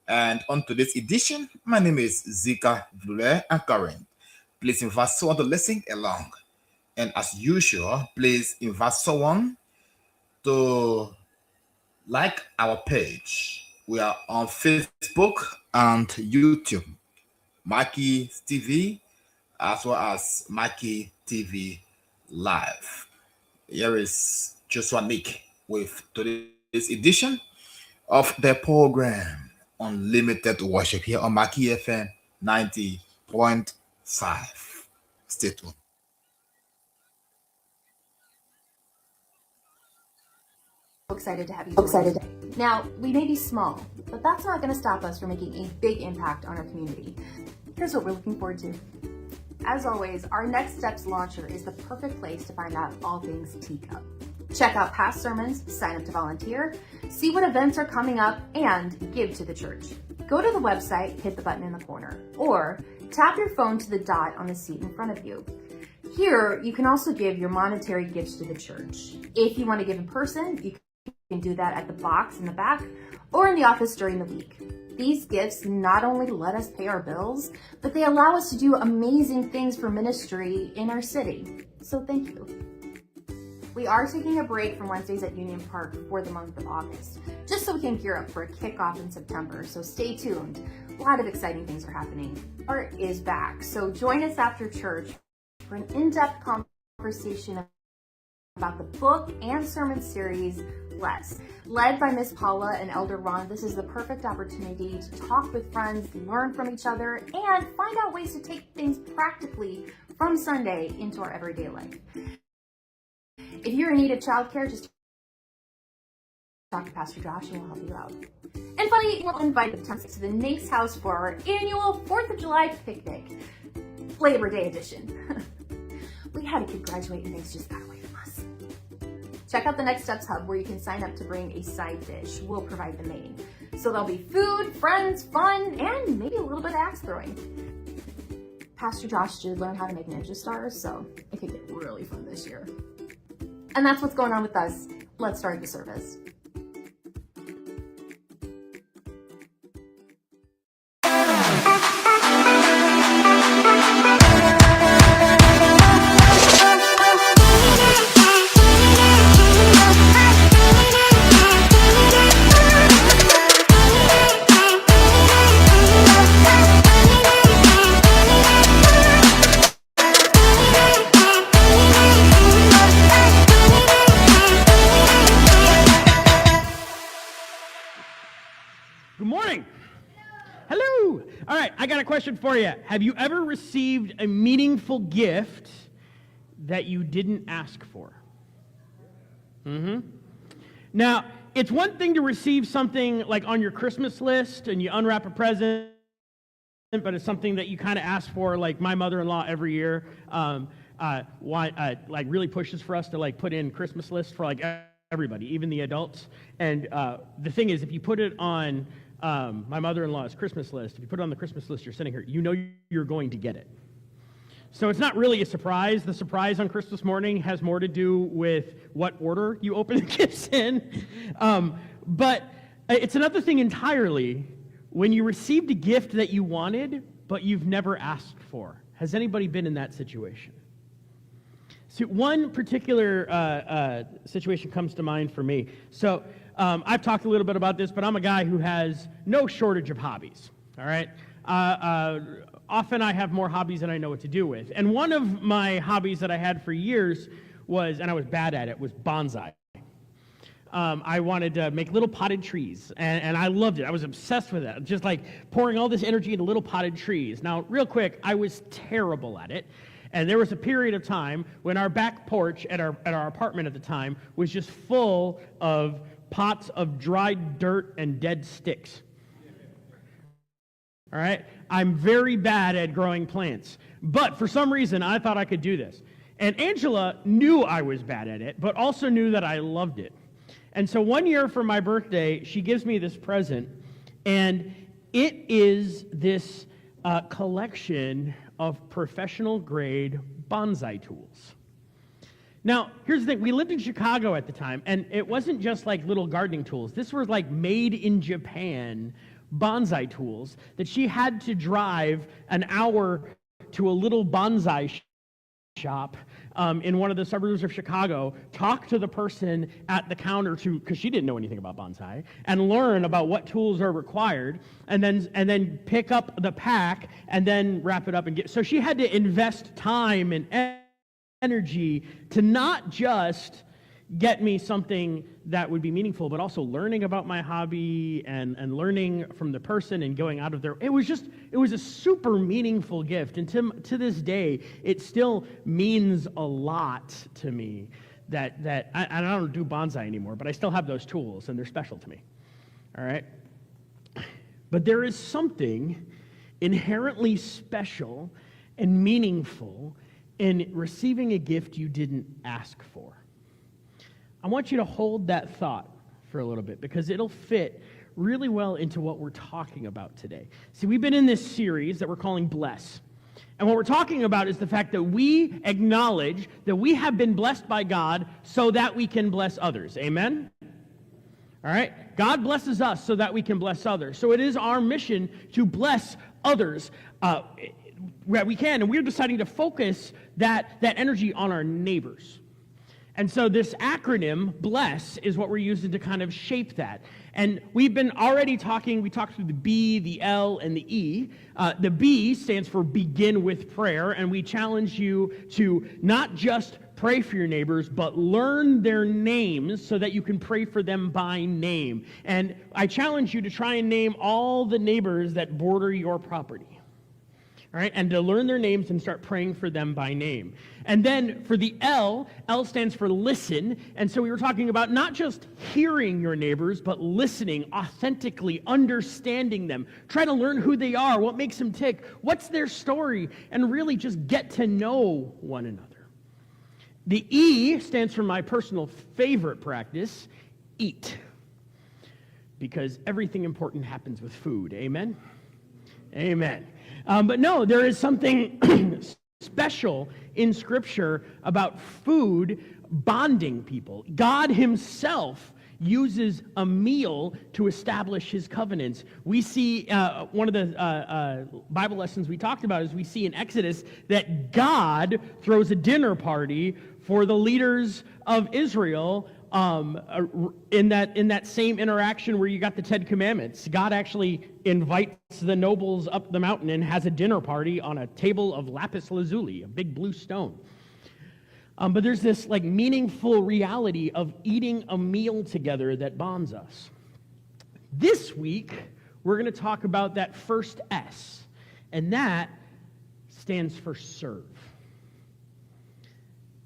And on today's edition, my name is Zika Vlule and Karen. Please invite someone to listen along. And as usual, please invite someone to like our page. We are on Facebook and YouTube, Maggie TV, as well as Maggie TV Live. Here is Joshua Nick with today's edition of the program Unlimited Worship here on Maggie FM 90.5. Stay tuned. Excited to have you join us today. Now, we may be small, but that's not going to stop us from making a big impact on our community. Here's what we're looking forward to. As always, our Next Steps launcher is the perfect place to find out all things Teacup. Check out past sermons, sign up to volunteer, see what events are coming up, and give to the church. Go to the website, hit the button in the corner, or tap your phone to the dot on the seat in front of you. Here, you can also give your monetary gifts to the church. If you want to give in person, you can do that at the box in the back or in the office during the week. These gifts not only let us pay our bills, but they allow us to do amazing things for ministry in our city. So thank you. We are taking a break from Wednesdays at Union Park for the month of August, just so we can gear up for a kickoff in September. So stay tuned. A lot of exciting things are happening. Art is back. So join us after church for an in-depth conversation about the book and sermon series Bless. Led by Miss Paula and Elder Ron, this is the perfect opportunity to talk with friends, learn from each other, and find out ways to take things practically from Sunday into our everyday life. If you're in need of childcare, just talk to Pastor Josh and we'll help you out. And finally, we'll invite the parents to the Nink's house for our annual 4th of July picnic, Labor Day edition. We had a kid graduate and things just got away from us. Check out the Next Steps Hub where you can sign up to bring a side dish. We'll provide the main. So there'll be food, friends, fun, and maybe a little bit of axe throwing. Pastor Josh did learn how to make ninja stars, so it could get really fun this year. And that's what's going on with us. Let's start the service. I got a question for you. Have you ever received a meaningful gift that you didn't ask for? Now, it's one thing to receive something like on your Christmas list and you unwrap a present, but it's something that you kind of ask for, like my mother-in-law every year like really pushes for us to like put in Christmas lists for like everybody, even the adults. And the thing is, if you put it on my mother-in-law's Christmas list, if you put it on the Christmas list, you're sitting here, you know you're going to get it. So it's not really a surprise. The surprise on Christmas morning has more to do with what order you open the gifts in. But it's another thing entirely when you received a gift that you wanted, but you've never asked for. Has anybody been in that situation? So one particular situation comes to mind for me. So I've talked a little bit about this, but I'm a guy who has no shortage of hobbies, all right? Often I have more hobbies than I know what to do with. And one of my hobbies that I had for years was, and I was bad at it, was bonsai. I wanted to make little potted trees, and I loved it. I was obsessed with it, just like pouring all this energy into little potted trees. Now, real quick, I was terrible at it. And there was a period of time when our back porch at our apartment at the time was just full of pots of dried dirt and dead sticks. All right? I'm very bad at growing plants. But for some reason, I thought I could do this. And Angela knew I was bad at it, but also knew that I loved it. And so one year for my birthday, she gives me this present, and it is this collection of professional-grade bonsai tools. Now, here's the thing. We lived in Chicago at the time, and it wasn't just like little gardening tools. This was like made in Japan bonsai tools that she had to drive an hour to a little bonsai shop in one of the suburbs of Chicago, talk to the person at the counter because she didn't know anything about bonsai, and learn about what tools are required, and then pick up the pack and then wrap it up and get. So she had to invest time and energy to not just get me something that would be meaningful, but also learning about my hobby and learning from the person and going out of there. It was a super meaningful gift. And to this day, it still means a lot to me that I don't do bonsai anymore, but I still have those tools and they're special to me. All right? But there is something inherently special and meaningful in receiving a gift you didn't ask for. I want you to hold that thought for a little bit because it'll fit really well into what we're talking about today. See, we've been in this series that we're calling Bless. And what we're talking about is the fact that we acknowledge that we have been blessed by God so that we can bless others. Amen? All right? God blesses us so that we can bless others. So it is our mission to bless others where we can. And we're deciding to focus that energy on our neighbors. And so this acronym, BLESS, is what we're using to kind of shape that. And we've been already talking, we talked through the B, the L, and the E. The B stands for begin with prayer, and we challenge you to not just pray for your neighbors, but learn their names so that you can pray for them by name. And I challenge you to try and name all the neighbors that border your property. All right, and to learn their names and start praying for them by name. And then for the L stands for listen. And so we were talking about not just hearing your neighbors, but listening, authentically understanding them. Try to learn who they are, what makes them tick, what's their story, and really just get to know one another. The E stands for my personal favorite practice, eat. Because everything important happens with food. Amen? Amen. But no, there is something special in Scripture about food bonding people. God himself uses a meal to establish his covenants. We see, one of the Bible lessons we talked about is we see in Exodus that God throws a dinner party for the leaders of Israel in that same interaction where you got the Ten Commandments. God actually invites the nobles up the mountain and has a dinner party on a table of lapis lazuli, a big blue stone. But there's this like meaningful reality of eating a meal together that bonds us. This week, we're going to talk about that first S, and that stands for serve.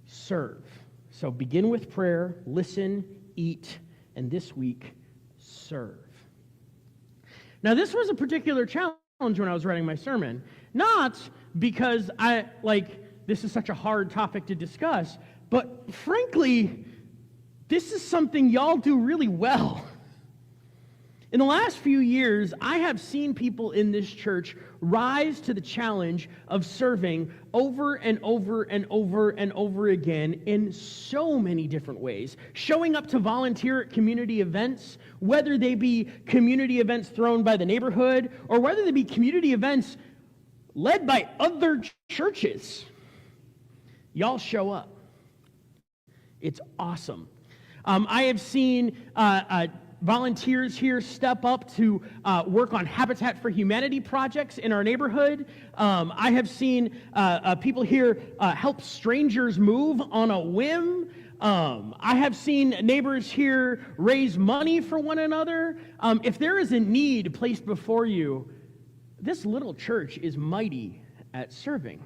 Serve. So begin with prayer, listen, eat, and this week, serve. Now, this was a particular challenge when I was writing my sermon, not because this is such a hard topic to discuss, but frankly, this is something y'all do really well. In the last few years, I have seen people in this church rise to the challenge of serving over and over and over and over again in so many different ways. Showing up to volunteer at community events, whether they be community events thrown by the neighborhood, or whether they be community events led by other churches. Y'all show up. It's awesome. I have seen volunteers here step up to work on Habitat for Humanity projects in our neighborhood. I have seen people here help strangers move on a whim. I have seen neighbors here raise money for one another. If there is a need placed before you, this little church is mighty at serving.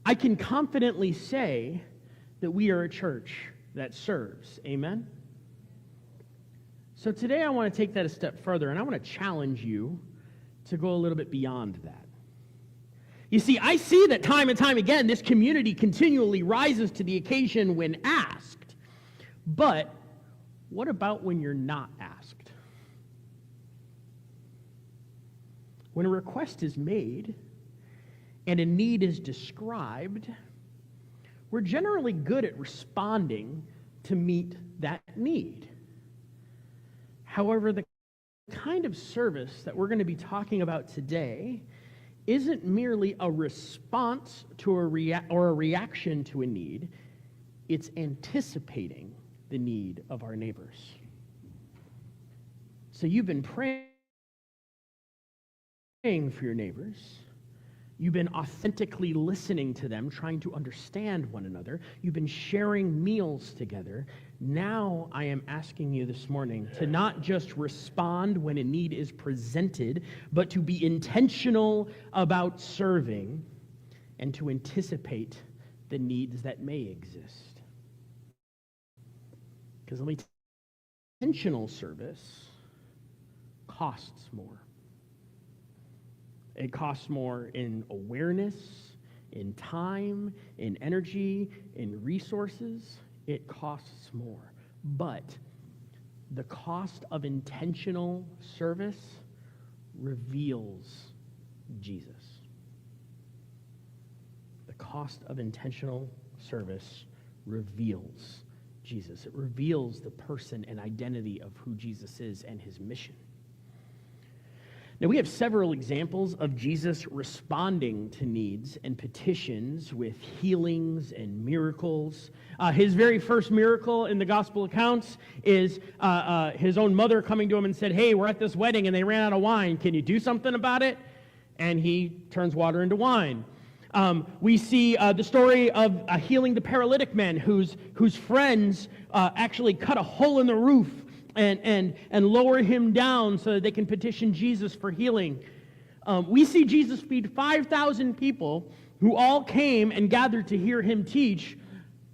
I can confidently say that we are a church that serves. Amen? So today I want to take that a step further, and I want to challenge you to go a little bit beyond that. You see, I see that time and time again, this community continually rises to the occasion when asked. But what about when you're not asked? When a request is made and a need is described, we're generally good at responding to meet that need. However, the kind of service that we're going to be talking about today isn't merely a response to a reaction to a need. It's anticipating the need of our neighbors. So you've been praying for your neighbors. You've been authentically listening to them, trying to understand one another. You've been sharing meals together. Now I am asking you this morning to not just respond when a need is presented, but to be intentional about serving and to anticipate the needs that may exist. Because intentional service costs more. It costs more in awareness, in time, in energy, in resources. It costs more. But the cost of intentional service reveals Jesus. The cost of intentional service reveals Jesus. It reveals the person and identity of who Jesus is and his mission. Now, we have several examples of Jesus responding to needs and petitions with healings and miracles. His very first miracle in the gospel accounts is his own mother coming to him and said, "Hey, we're at this wedding and they ran out of wine. Can you do something about it?" And he turns water into wine. We see the story of healing the paralytic man whose friends actually cut a hole in the roof and lower him down so that they can petition Jesus for healing. We see Jesus feed 5,000 people who all came and gathered to hear him teach,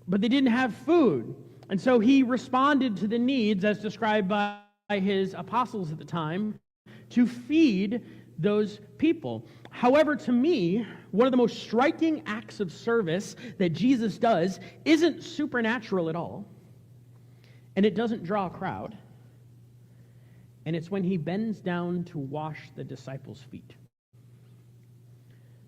but they didn't have food. And so he responded to the needs as described by his apostles at the time to feed those people. However, to me, one of the most striking acts of service that Jesus does isn't supernatural at all, and it doesn't draw a crowd. And it's when he bends down to wash the disciples' feet.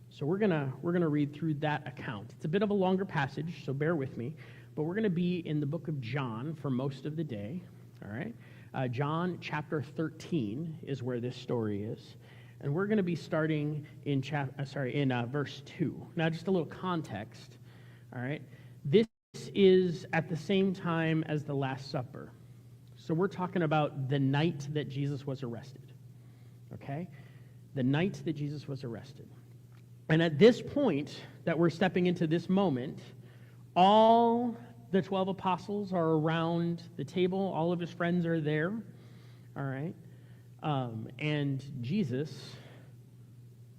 So we're gonna read through that account. It's a bit of a longer passage, so bear with me. But we're gonna be in the book of John for most of the day. All right, John chapter 13 is where this story is, and we're gonna be starting in verse 2. Now, just a little context. All right, this is at the same time as the Last Supper. So we're talking about the night that Jesus was arrested, okay? The night that Jesus was arrested. And at this point that we're stepping into this moment, all the 12 apostles are around the table. All of his friends are there, all right? And Jesus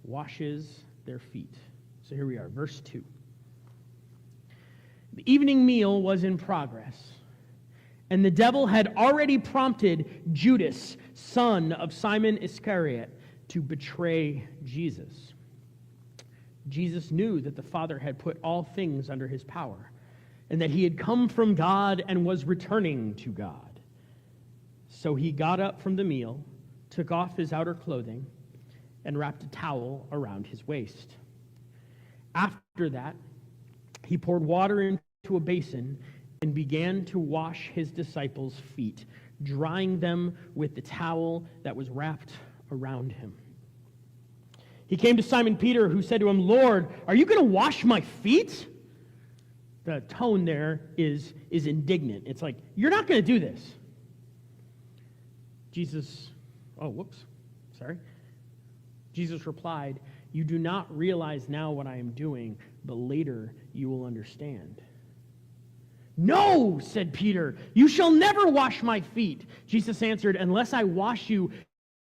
washes their feet. So here we are, verse 2. The evening meal was in progress. And the devil had already prompted Judas, son of Simon Iscariot, to betray Jesus. Jesus knew that the Father had put all things under his power, and that he had come from God and was returning to God. So he got up from the meal, took off his outer clothing, and wrapped a towel around his waist. After that, he poured water into a basin and began to wash his disciples' feet, drying them with the towel that was wrapped around him. He came to Simon Peter, who said to him, "Lord, are you going to wash my feet?" The tone there is indignant. It's like, "You're not going to do this." Jesus replied, "You do not realize now what I am doing, but later you will understand." "No," said Peter, "you shall never wash my feet." Jesus answered, "Unless I wash you,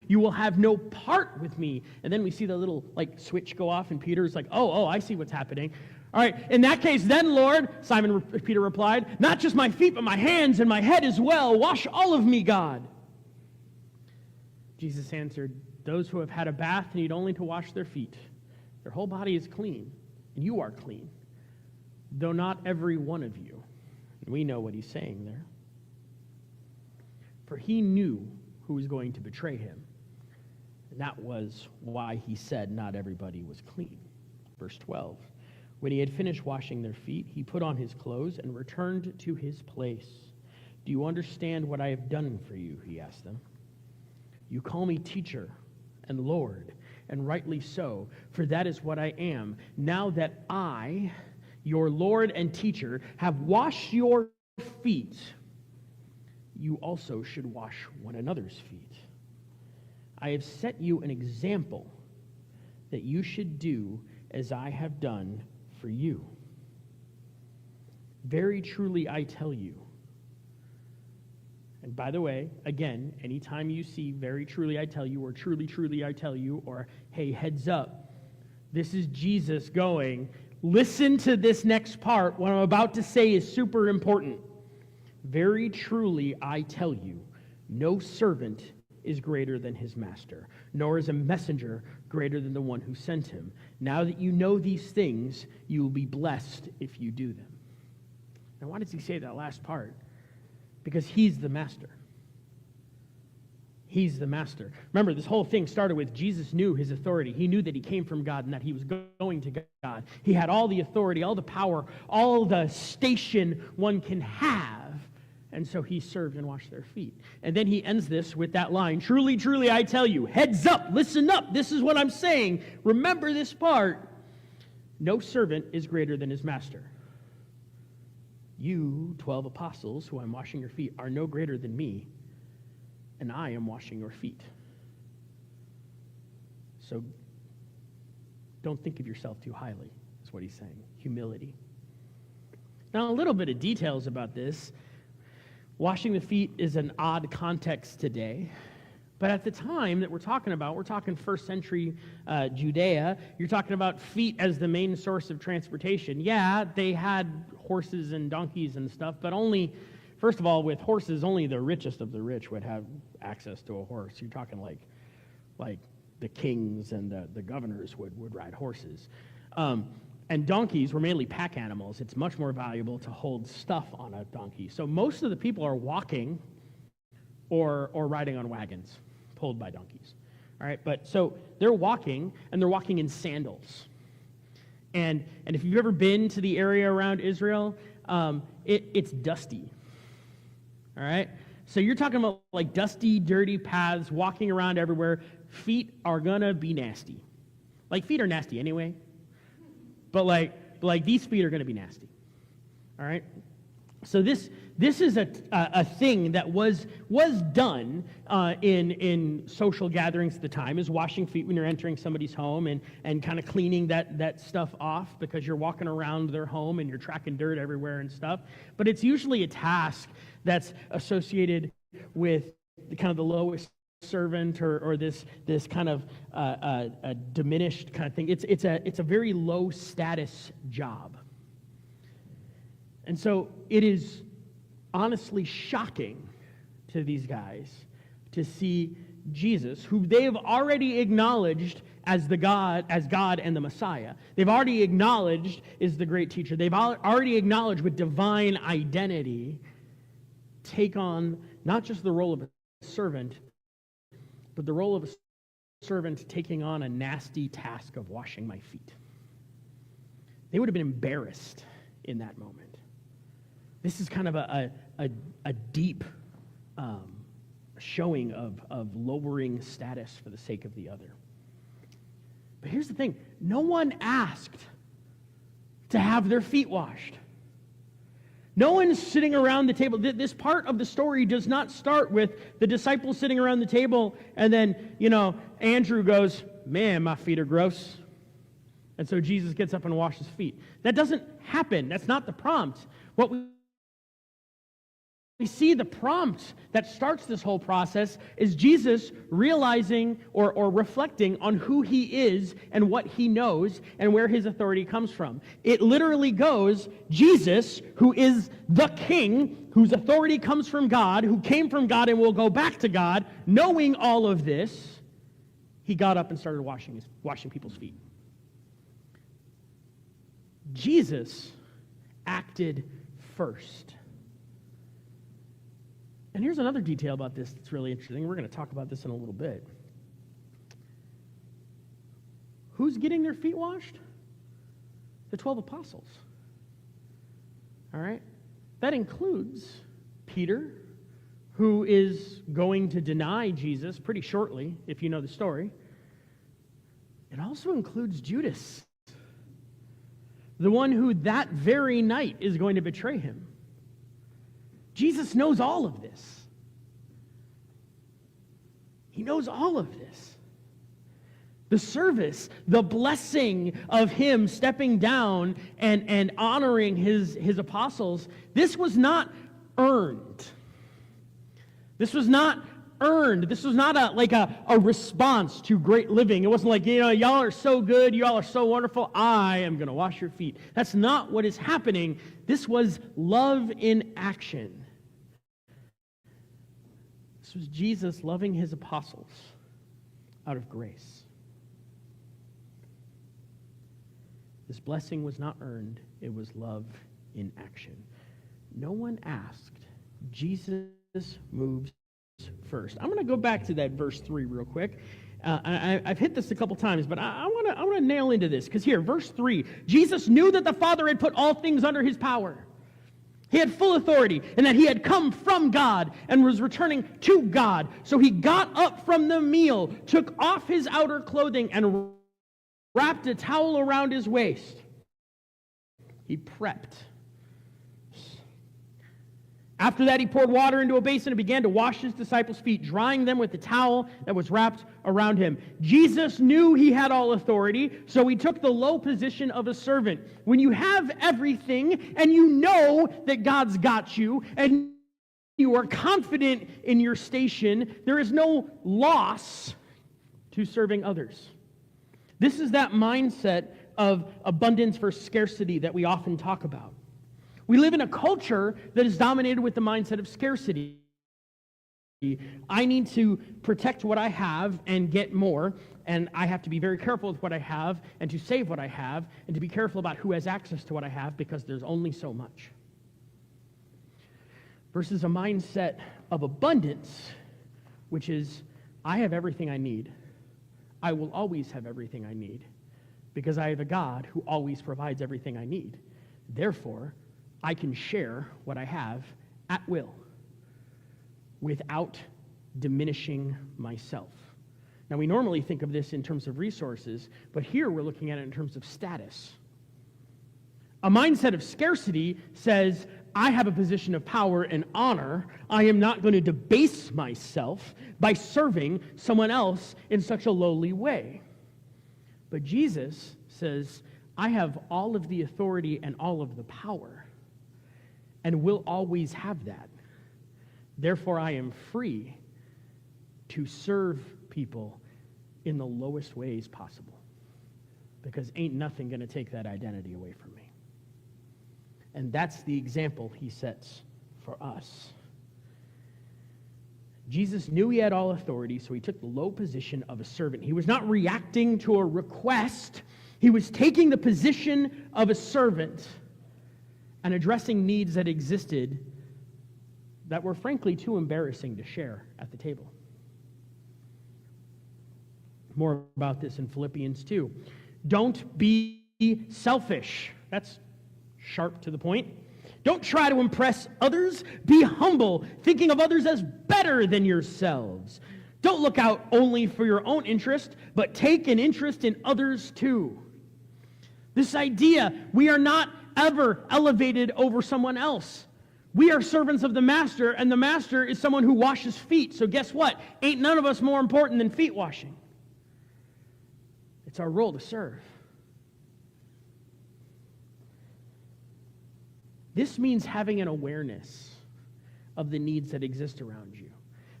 you will have no part with me." And then we see the little switch go off, and Peter's like, oh, I see what's happening. "All right, in that case then, Lord," Peter replied, "not just my feet, but my hands and my head as well. Wash all of me, God." Jesus answered, "Those who have had a bath need only to wash their feet. Their whole body is clean, and you are clean, though not every one of you." We know what he's saying there. For he knew who was going to betray him. And that was why he said not everybody was clean. Verse 12. When he had finished washing their feet, he put on his clothes and returned to his place. "Do you understand what I have done for you?" he asked them. You call me teacher and Lord, and rightly so, for that is what I am. Now that I, your Lord and teacher, have washed your feet, you also should wash one another's feet. I have set you an example that you should do as I have done for you. Very truly I tell you. And by the way, again, anytime you see very truly I tell you, or truly, truly I tell you, or hey, heads up, this is Jesus going, listen to this next part. What I'm about to say is super important. Very truly I tell you, no servant is greater than his master, nor is a messenger greater than the one who sent him. Now that you know these things, you will be blessed if you do them. Now, why does he say that last part? Because he's the master. He's the master. Remember, this whole thing started with Jesus knew his authority. He knew that he came from God and that he was going to God. He had all the authority, all the power, all the station one can have. And so he served and washed their feet. And then he ends this with that line, truly, truly, I tell you, heads up, listen up, this is what I'm saying. Remember this part. No servant is greater than his master. You, 12 apostles, who I'm washing your feet, are no greater than me, and I am washing your feet. So don't think of yourself too highly, is what he's saying. Humility. Now, a little bit of details about this. Washing the feet is an odd context today. But at the time that we're talking first century Judea, you're talking about feet as the main source of transportation. Yeah, they had horses and donkeys and stuff, but only, first of all, with horses, only the richest of the rich would have access to a horse. You're talking like the kings and the governors would ride horses. And donkeys were mainly pack animals. It's much more valuable to hold stuff on a donkey. So most of the people are walking or riding on wagons pulled by donkeys. All right, but so they're walking, and they're walking in sandals. And if you've ever been to the area around Israel, it's dusty. All right, so you're talking about like dusty, dirty paths, walking around everywhere. Feet are gonna be nasty. Like feet are nasty anyway, but like these feet are gonna be nasty. All right. So this is a thing that was done in social gatherings at the time, is washing feet when you're entering somebody's home and kind of cleaning that stuff off, because you're walking around their home and you're tracking dirt everywhere and stuff. But it's usually a task that's associated with the kind of the lowest servant or this kind of a diminished kind of thing. It's a very low status job. And so it is honestly shocking to these guys to see Jesus, who they've already acknowledged as God and the Messiah. They've already acknowledged is the great teacher. They've already acknowledged with divine identity, take on not just the role of a servant, but the role of a servant taking on a nasty task of washing my feet. They would have been embarrassed in that moment. This is kind of a deep showing of lowering status for the sake of the other. But here's the thing. No one asked to have their feet washed. No one's sitting around the table. This part of the story does not start with the disciples sitting around the table and then, Andrew goes, man, my feet are gross. And so Jesus gets up and washes feet. That doesn't happen. That's not the prompt. What we see, the prompt that starts this whole process is Jesus realizing or reflecting on who he is and what he knows and where his authority comes from. It literally goes, Jesus, who is the king, whose authority comes from God, who came from God and will go back to God, knowing all of this, he got up and started washing people's feet. Jesus acted first. And here's another detail about this that's really interesting. We're going to talk about this in a little bit. Who's getting their feet washed? The 12 apostles. All right? That includes Peter, who is going to deny Jesus pretty shortly, if you know the story. It also includes Judas, the one who that very night is going to betray him. Jesus knows all of this. He knows all of this. The service, the blessing of him stepping down and honoring his apostles, this was not earned. This was not earned. This was not a response to great living. It wasn't like, y'all are so good, y'all are so wonderful, I am going to wash your feet. That's not what is happening. This was love in action. This was Jesus loving his apostles out of grace. This blessing was not earned. It was love in action. No one asked. Jesus moves first. I'm going to go back to that verse 3 real quick. I've hit this a couple times, but I want to nail into this, because here, verse 3, Jesus knew that the Father had put all things under his power. He had full authority, and that he had come from God and was returning to God. So he got up from the meal, took off his outer clothing, and wrapped a towel around his waist. He prepped. After that, he poured water into a basin and began to wash his disciples' feet, drying them with the towel that was wrapped around him. Jesus knew he had all authority, so he took the low position of a servant. When you have everything and you know that God's got you and you are confident in your station, there is no loss to serving others. This is that mindset of abundance versus scarcity that we often talk about. We live in a culture that is dominated with the mindset of scarcity. I need to protect what I have and get more, and I have to be very careful with what I have and to save what I have and to be careful about who has access to what I have, because there's only so much. Versus a mindset of abundance, which is, I have everything I need. I will always have everything I need, because I have a God who always provides everything I need. Therefore, I can share what I have at will without diminishing myself. Now, we normally think of this in terms of resources, but here we're looking at it in terms of status. A mindset of scarcity says, I have a position of power and honor. I am not going to debase myself by serving someone else in such a lowly way. But Jesus says, I have all of the authority and all of the power, and will always have that. Therefore, I am free to serve people in the lowest ways possible, because ain't nothing going to take that identity away from me. And that's the example he sets for us. Jesus knew he had all authority, so he took the low position of a servant. He was not reacting to a request. He was taking the position of a servant and addressing needs that existed that were frankly too embarrassing to share at the table. More about this in Philippians 2. Don't be selfish. That's sharp to the point. Don't try to impress others. Be humble, thinking of others as better than yourselves. Don't look out only for your own interest, but take an interest in others too. This idea, we are not ever elevated over someone else. We are servants of the master, and the master is someone who washes feet. So guess what? Ain't none of us more important than feet washing. It's our role to serve. This means having an awareness of the needs that exist around you.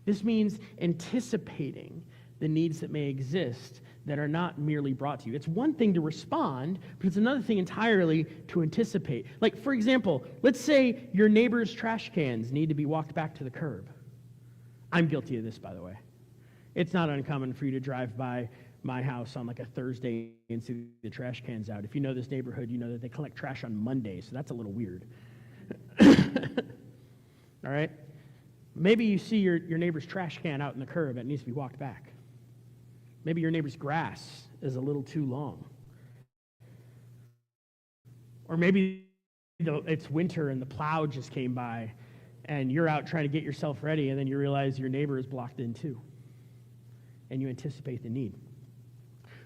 This means anticipating the needs that may exist that are not merely brought to you. It's one thing to respond, but it's another thing entirely to anticipate. Like, for example, let's say your neighbor's trash cans need to be walked back to the curb. I'm guilty of this, by the way. It's not uncommon for you to drive by my house on like a Thursday and see the trash cans out. If you know this neighborhood, you know that they collect trash on Monday, so that's a little weird. All right? Maybe you see your neighbor's trash can out in the curb that needs to be walked back. Maybe your neighbor's grass is a little too long. Or maybe it's winter and the plow just came by and you're out trying to get yourself ready, and then you realize your neighbor is blocked in too, and you anticipate the need.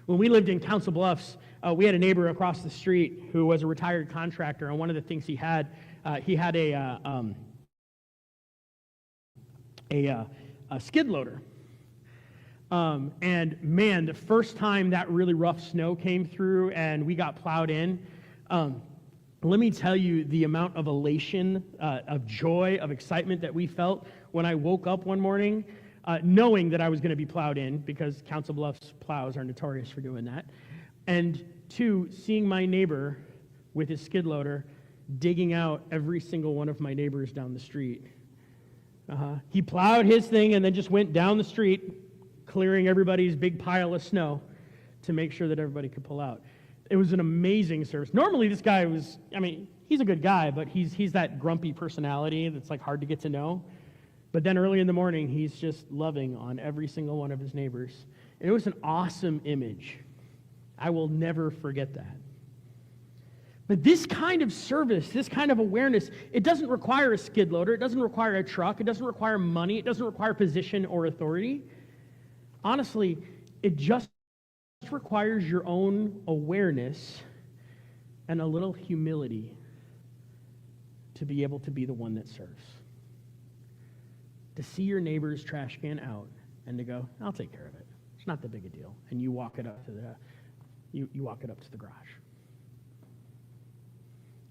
When we lived in Council Bluffs, we had a neighbor across the street who was a retired contractor, and one of the things he had a skid loader. And man, the first time that really rough snow came through and we got plowed in, let me tell you the amount of elation, of joy, of excitement that we felt when I woke up one morning, knowing that I was going to be plowed in, because Council Bluffs plows are notorious for doing that. And two, seeing my neighbor with his skid loader digging out every single one of my neighbors down the street. He plowed his thing and then just went down the street, clearing everybody's big pile of snow to make sure that everybody could pull out. It was an amazing service. Normally this guy was, he's a good guy, but he's that grumpy personality that's like hard to get to know. But then early in the morning, he's just loving on every single one of his neighbors. And it was an awesome image. I will never forget that. But this kind of service, this kind of awareness, it doesn't require a skid loader. It doesn't require a truck. It doesn't require money. It doesn't require position or authority. Honestly, it just requires your own awareness and a little humility to be able to be the one that serves. To see your neighbor's trash can out and to go, I'll take care of it. It's not that big a deal. And you walk it up to you walk it up to the garage.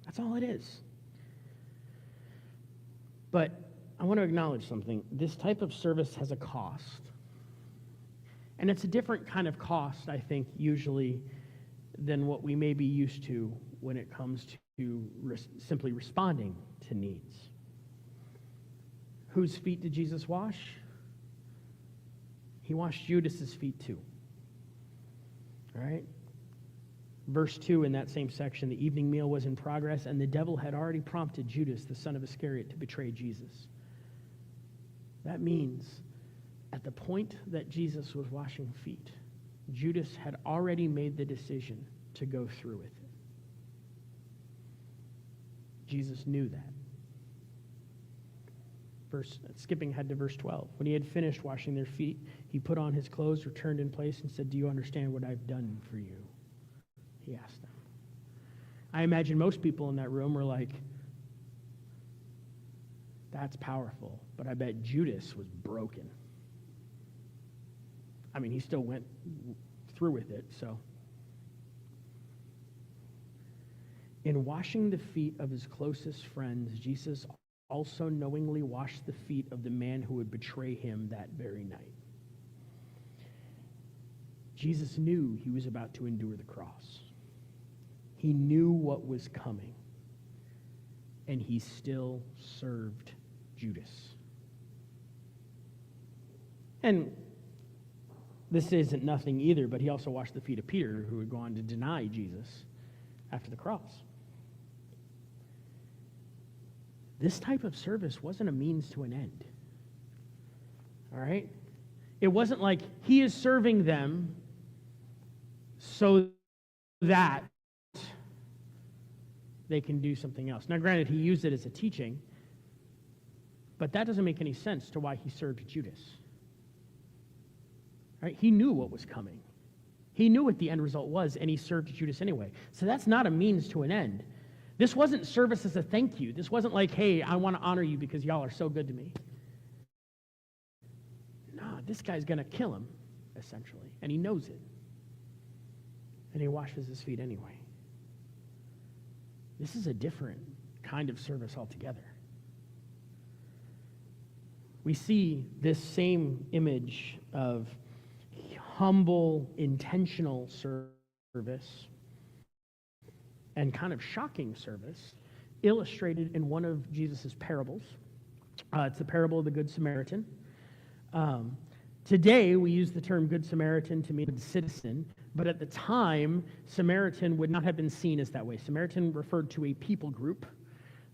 That's all it is. But I want to acknowledge something. This type of service has a cost. And it's a different kind of cost, I think, usually than what we may be used to when it comes to simply responding to needs. Whose feet did Jesus wash? He washed Judas's feet too. All right? Verse 2 in that same section, the evening meal was in progress, and the devil had already prompted Judas, the son of Iscariot, to betray Jesus. That means at the point that Jesus was washing feet, Judas had already made the decision to go through with it. Jesus knew that. Skipping ahead to verse 12. When he had finished washing their feet, he put on his clothes, returned in place, and said, "Do you understand what I've done for you?" He asked them. I imagine most people in that room were like, that's powerful. But I bet Judas was broken. He still went through with it, so. In washing the feet of his closest friends, Jesus also knowingly washed the feet of the man who would betray him that very night. Jesus knew he was about to endure the cross. He knew what was coming, and he still served Judas. And this isn't nothing either, but he also washed the feet of Peter, who would go on to deny Jesus after the cross. This type of service wasn't a means to an end. All right? It wasn't like he is serving them so that they can do something else. Now, granted, he used it as a teaching, but that doesn't make any sense to why he served Judas. Right? He knew what was coming. He knew what the end result was, and he served Judas anyway. So that's not a means to an end. This wasn't service as a thank you. This wasn't like, hey, I want to honor you because y'all are so good to me. No, this guy's going to kill him, essentially, and he knows it. And he washes his feet anyway. This is a different kind of service altogether. We see this same image of humble, intentional service and kind of shocking service illustrated in one of Jesus' parables. It's the parable of the Good Samaritan. Today, we use the term Good Samaritan to mean a citizen, but at the time, Samaritan would not have been seen as that way. Samaritan referred to a people group,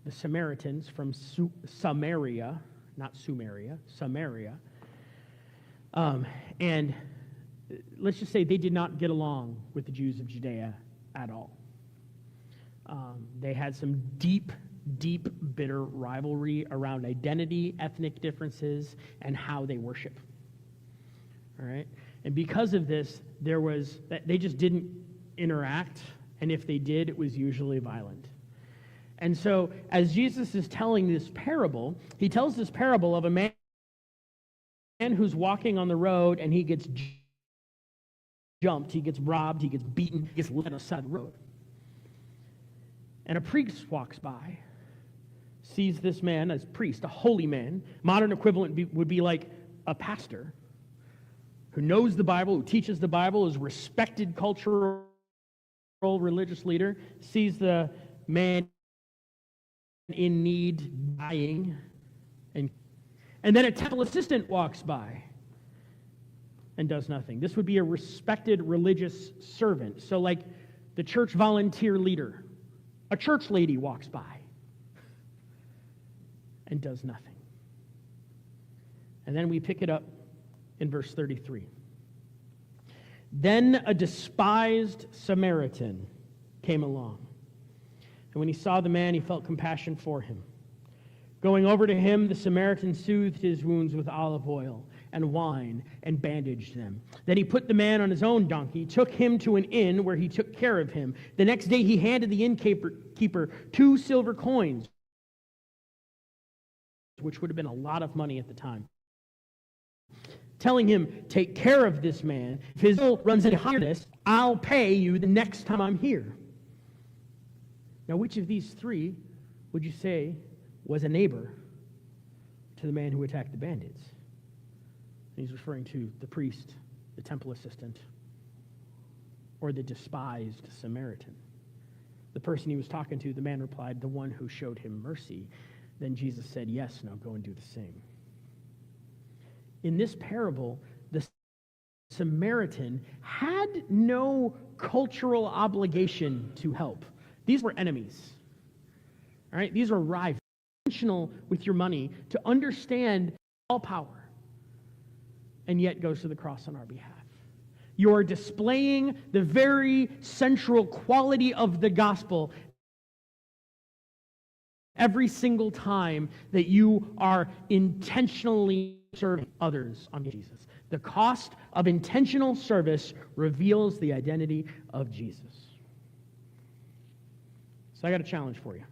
the Samaritans from Samaria, not Sumeria, Samaria. And let's just say they did not get along with the Jews of Judea at all. They had some deep deep, bitter rivalry around identity, ethnic differences, and how they worship. All right? And because of this, they just didn't interact, and if they did, it was usually violent. And so, as Jesus is telling this parable, he tells this parable of a man who's walking on the road, and he gets jumped, he gets robbed, he gets beaten, he gets left on the side of the road. And a priest walks by, sees this man as priest, a holy man. Modern equivalent would be like a pastor who knows the Bible, who teaches the Bible, is a respected cultural religious leader, sees the man in need, dying, and then a temple assistant walks by and does nothing. This would be a respected religious servant. So like the church volunteer leader, a church lady walks by and does nothing. And then we pick it up in verse 33. Then a despised Samaritan came along. And when he saw the man, he felt compassion for him. Going over to him, the Samaritan soothed his wounds with olive oil and wine and bandaged them. Then he put the man on his own donkey, took him to an inn where he took care of him. The next day he handed the innkeeper 2 silver coins, which would have been a lot of money at the time, telling him, take care of this man. If his bill runs into this, I'll pay you the next time I'm here. Now, which of these 3 would you say was a neighbor to the man who attacked the bandits? And he's referring to the priest, the temple assistant, or the despised Samaritan. The person he was talking to, the man replied, the one who showed him mercy. Then Jesus said, yes, now go and do the same. In this parable, the Samaritan had no cultural obligation to help. These were enemies. All right? These were rivals. Intentional with your money to understand all power, and yet goes to the cross on our behalf. You're displaying the very central quality of the gospel every single time that you are intentionally serving others on Jesus. The cost of intentional service reveals the identity of Jesus. So I got a challenge for you.